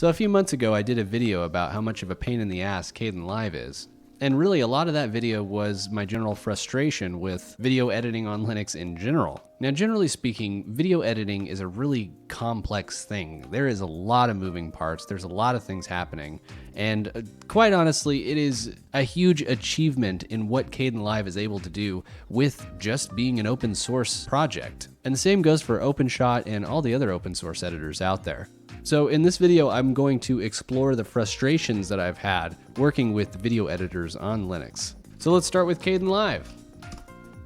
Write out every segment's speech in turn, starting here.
So a few months ago, I did a video about how much of a pain in the ass Kdenlive is. And really, a lot of that video was my general frustration with video editing on Linux in general. Now, generally speaking, video editing is a really complex thing. There is a lot of moving parts. There's a lot of things happening. And quite honestly, it is a huge achievement in what Kdenlive is able to do with just being an open source project. And the same goes for OpenShot and all the other open source editors out there. So in this video, I'm going to explore the frustrations that I've had working with video editors on Linux. So let's start with Kdenlive.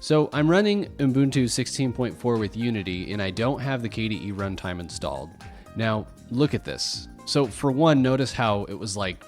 So I'm running Ubuntu 16.4 with Unity, and I don't have the KDE runtime installed. Now, look at this. So for one, notice how it was like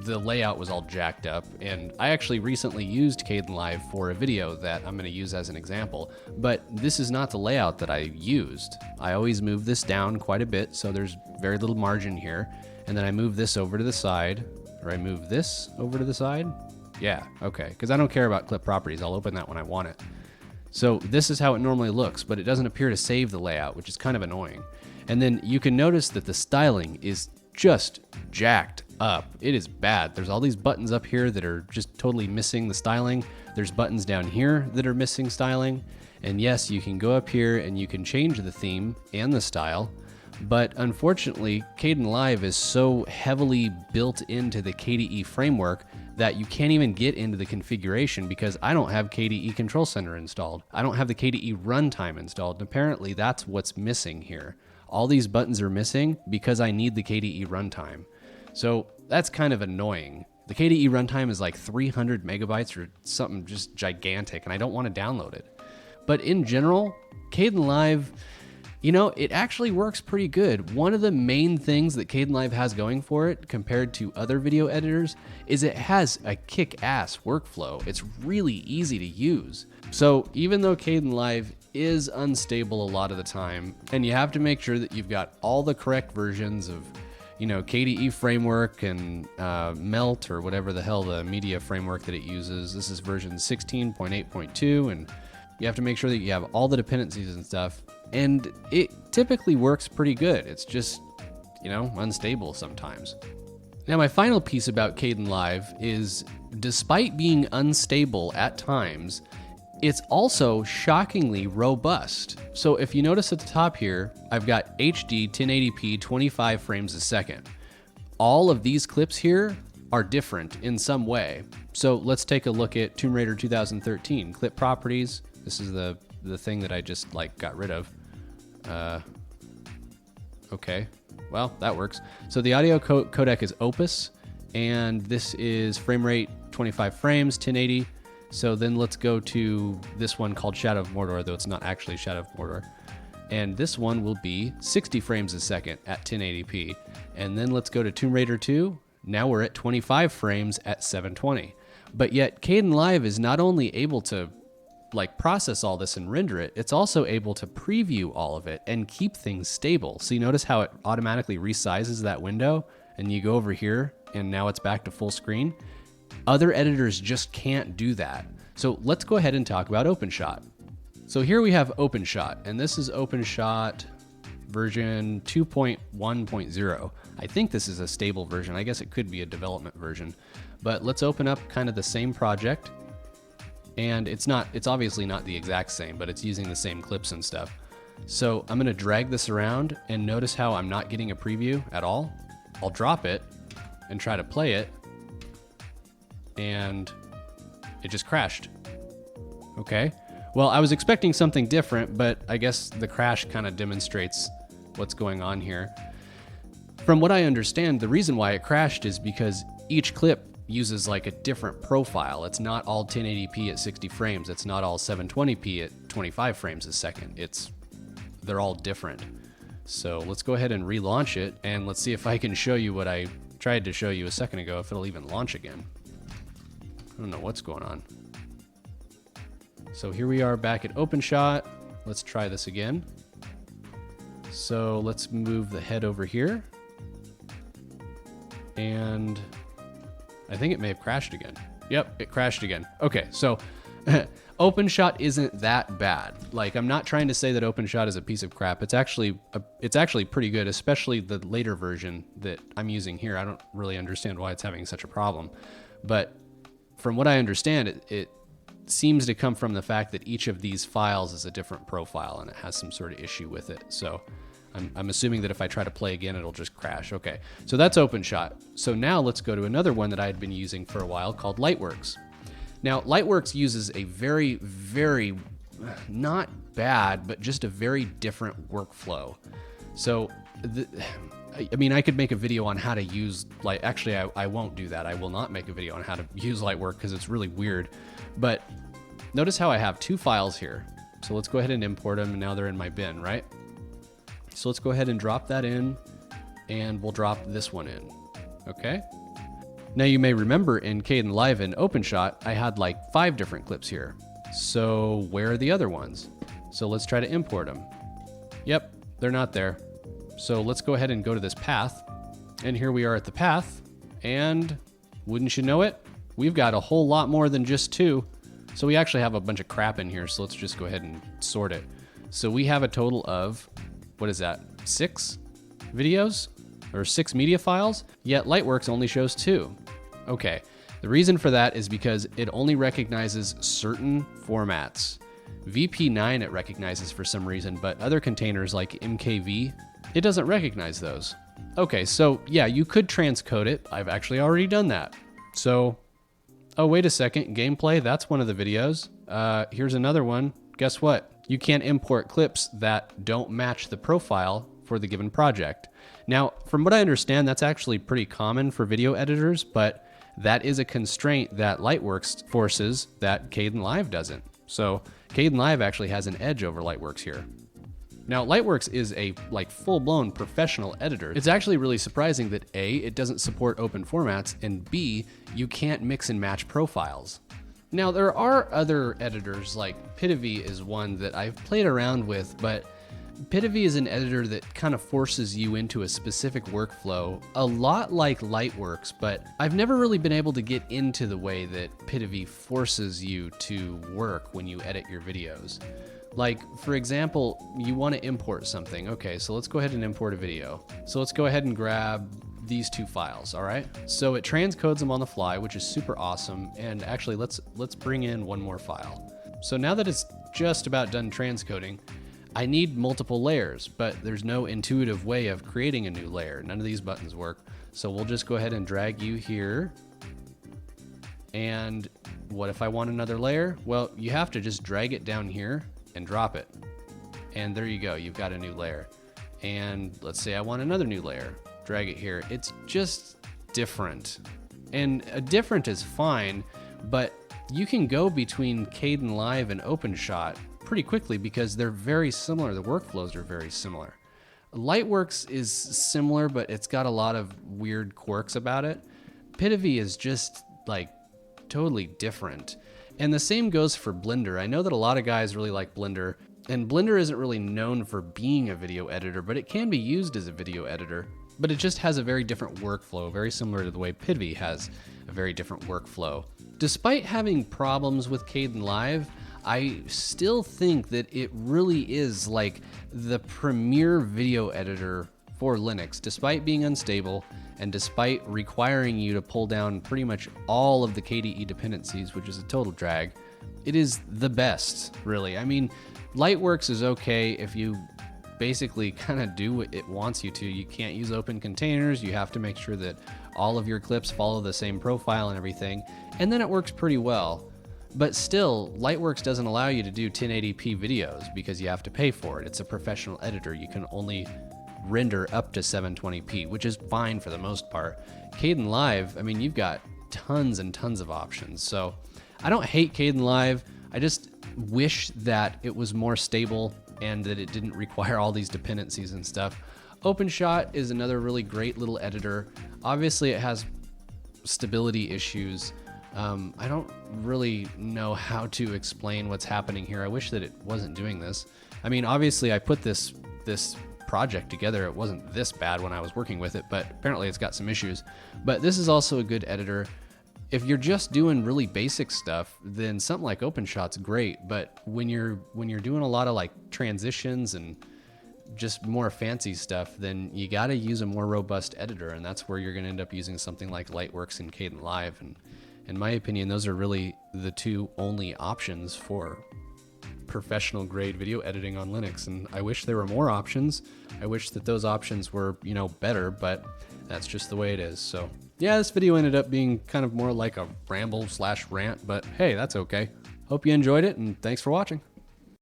the layout was all jacked up, and I actually recently used Kdenlive for a video that I'm going to use as an example, but this is not the layout that I used. I always move this down quite a bit, so there's very little margin here, and then I move this over to the side, or I move this over to the side. Yeah, okay, because I don't care about clip properties. I'll open that when I want it. So this is how it normally looks, but it doesn't appear to save the layout, which is kind of annoying. And then you can notice that the styling is just jacked up. It is bad. There's all these buttons up here that are just totally missing the styling. There's buttons down here that are missing styling. And yes, you can go up here and you can change the theme and the style. But unfortunately, Kdenlive is so heavily built into the KDE framework that you can't even get into the configuration because I don't have KDE Control Center installed. I don't have the KDE runtime installed. And apparently that's what's missing here. All these buttons are missing because I need the KDE runtime. So that's kind of annoying. The KDE runtime is like 300 megabytes or something just gigantic, and I don't want to download it. But in general, Kdenlive, you know, it actually works pretty good. One of the main things that Kdenlive has going for it compared to other video editors is it has a kick-ass workflow. It's really easy to use. So even though Kdenlive is unstable a lot of the time, and you have to make sure that you've got all the correct versions of, you know, KDE framework and Melt or whatever the hell the media framework that it uses. This is version 16.8.2, and you have to make sure that you have all the dependencies and stuff. And it typically works pretty good. It's just, you know, unstable sometimes. Now, my final piece about Kdenlive is, despite being unstable at times, it's also shockingly robust. So if you notice at the top here, I've got HD 1080p 25 frames a second. All of these clips here are different in some way. So let's take a look at Tomb Raider 2013 clip properties. This is the thing that I just like got rid of. Okay, well, that works. So the audio codec is Opus, and this is frame rate 25 frames, 1080. So then let's go to this one called Shadow of Mordor, though it's not actually Shadow of Mordor. And this one will be 60 frames a second at 1080p. And then let's go to Tomb Raider 2. Now we're at 25 frames at 720. But yet Kdenlive is not only able to like process all this and render it, it's also able to preview all of it and keep things stable. So you notice how it automatically resizes that window, and you go over here and now it's back to full screen. Other editors just can't do that. So let's go ahead and talk about OpenShot. So here we have OpenShot, and this is OpenShot version 2.1.0. I think this is a stable version. I guess it could be a development version. But let's open up kind of the same project. And it's obviously not the exact same, but it's using the same clips and stuff. So I'm gonna drag this around, and notice how I'm not getting a preview at all. I'll drop it and try to play it, and it just crashed. Okay, well, I was expecting something different, but I guess the crash kind of demonstrates what's going on here. From what I understand, the reason why it crashed is because each clip uses like a different profile. It's not all 1080p at 60 frames. It's not all 720p at 25 frames a second. They're all different. So let's go ahead and relaunch it, and let's see if I can show you what I tried to show you a second ago, if it'll even launch again. I don't know what's going on. So here we are back at OpenShot. Let's try this again. So let's move the head over here. And I think it may have crashed again. Yep, it crashed again. Okay, so OpenShot isn't that bad. Like, I'm not trying to say that OpenShot is a piece of crap. It's actually pretty good, especially the later version that I'm using here. I don't really understand why it's having such a problem. But from what I understand, it seems to come from the fact that each of these files is a different profile and it has some sort of issue with it. So I'm assuming that if I try to play again, it'll just crash. Okay, so that's OpenShot. So now let's go to another one that I had been using for a while called Lightworks. Now, Lightworks uses a very, very, not bad, but just a very different workflow. So, I could make a video on how to use actually, I won't do that. I will not make a video on how to use Lightworks because it's really weird. But notice how I have two files here. So let's go ahead and import them, and now they're in my bin, right? So let's go ahead and drop that in, and we'll drop this one in, okay? Now you may remember in Kdenlive and OpenShot, I had like 5 different clips here. So where are the other ones? So let's try to import them. Yep, they're not there. So let's go ahead and go to this path. And here we are at the path. And wouldn't you know it, we've got a whole lot more than just 2. So we actually have a bunch of crap in here. So let's just go ahead and sort it. So we have a total of, what is that, 6 videos? Or 6 media files? Yet Lightworks only shows 2. Okay, the reason for that is because it only recognizes certain formats. VP9 it recognizes for some reason, but other containers like MKV, it doesn't recognize those. Okay, so yeah, you could transcode it. I've actually already done that. So, oh, wait a second, gameplay, that's one of the videos. Here's another one. Guess what? You can't import clips that don't match the profile for the given project. Now, from what I understand, that's actually pretty common for video editors, but that is a constraint that Lightworks forces that Kdenlive doesn't. So Kdenlive actually has an edge over Lightworks here. Now, Lightworks is a full-blown professional editor. It's actually really surprising that A, it doesn't support open formats, and B, you can't mix and match profiles. Now, there are other editors, like Pitivi is one that I've played around with, but Pitivi is an editor that kind of forces you into a specific workflow, a lot like Lightworks, but I've never really been able to get into the way that Pitivi forces you to work when you edit your videos. Like, for example, you want to import something. Okay, so let's go ahead and import a video. So let's go ahead and grab these 2 files, all right? So it transcodes them on the fly, which is super awesome. And actually, let's bring in one more file. So now that it's just about done transcoding, I need multiple layers, but there's no intuitive way of creating a new layer. None of these buttons work. So we'll just go ahead and drag you here. And what if I want another layer? Well, you have to just drag it down here and drop it. And there you go, you've got a new layer. And let's say I want another new layer. Drag it here. It's just different. And a different is fine, but you can go between Kdenlive and OpenShot pretty quickly because they're very similar. The workflows are very similar. Lightworks is similar, but it's got a lot of weird quirks about it. Pitivi is just totally different. And the same goes for Blender. I know that a lot of guys really like Blender, and Blender isn't really known for being a video editor, but it can be used as a video editor. But it just has a very different workflow, very similar to the way Pitivi has a very different workflow. Despite having problems with Kdenlive, I still think that it really is the premier video editor for Linux, despite being unstable and despite requiring you to pull down pretty much all of the KDE dependencies, which is a total drag. It is the best, really. I mean, Lightworks is okay if you basically kind of do what it wants you to. You can't use open containers. You have to make sure that all of your clips follow the same profile and everything, and then it works pretty well. But still, Lightworks doesn't allow you to do 1080p videos because you have to pay for it. It's a professional editor. You can only render up to 720p, which is fine for the most part. Kdenlive, I mean, you've got tons and tons of options. So I don't hate Kdenlive. I just wish that it was more stable and that it didn't require all these dependencies and stuff. OpenShot is another really great little editor. Obviously, it has stability issues. I don't really know how to explain what's happening here. I wish that it wasn't doing this. I mean, obviously, I put this project together. It wasn't this bad when I was working with it, but apparently it's got some issues. But this is also a good editor. If you're just doing really basic stuff, then something like OpenShot's great. But when you're doing a lot of like transitions and just more fancy stuff, then you got to use a more robust editor, and that's where you're going to end up using something like Lightworks and Kdenlive. And in my opinion, those are really the two only options for professional grade video editing on Linux. And I wish there were more options. I wish that those options were, you know, better, but that's just the way it is. So yeah, this video ended up being kind of more like a ramble/rant, but hey, that's okay. Hope you enjoyed it, and thanks for watching.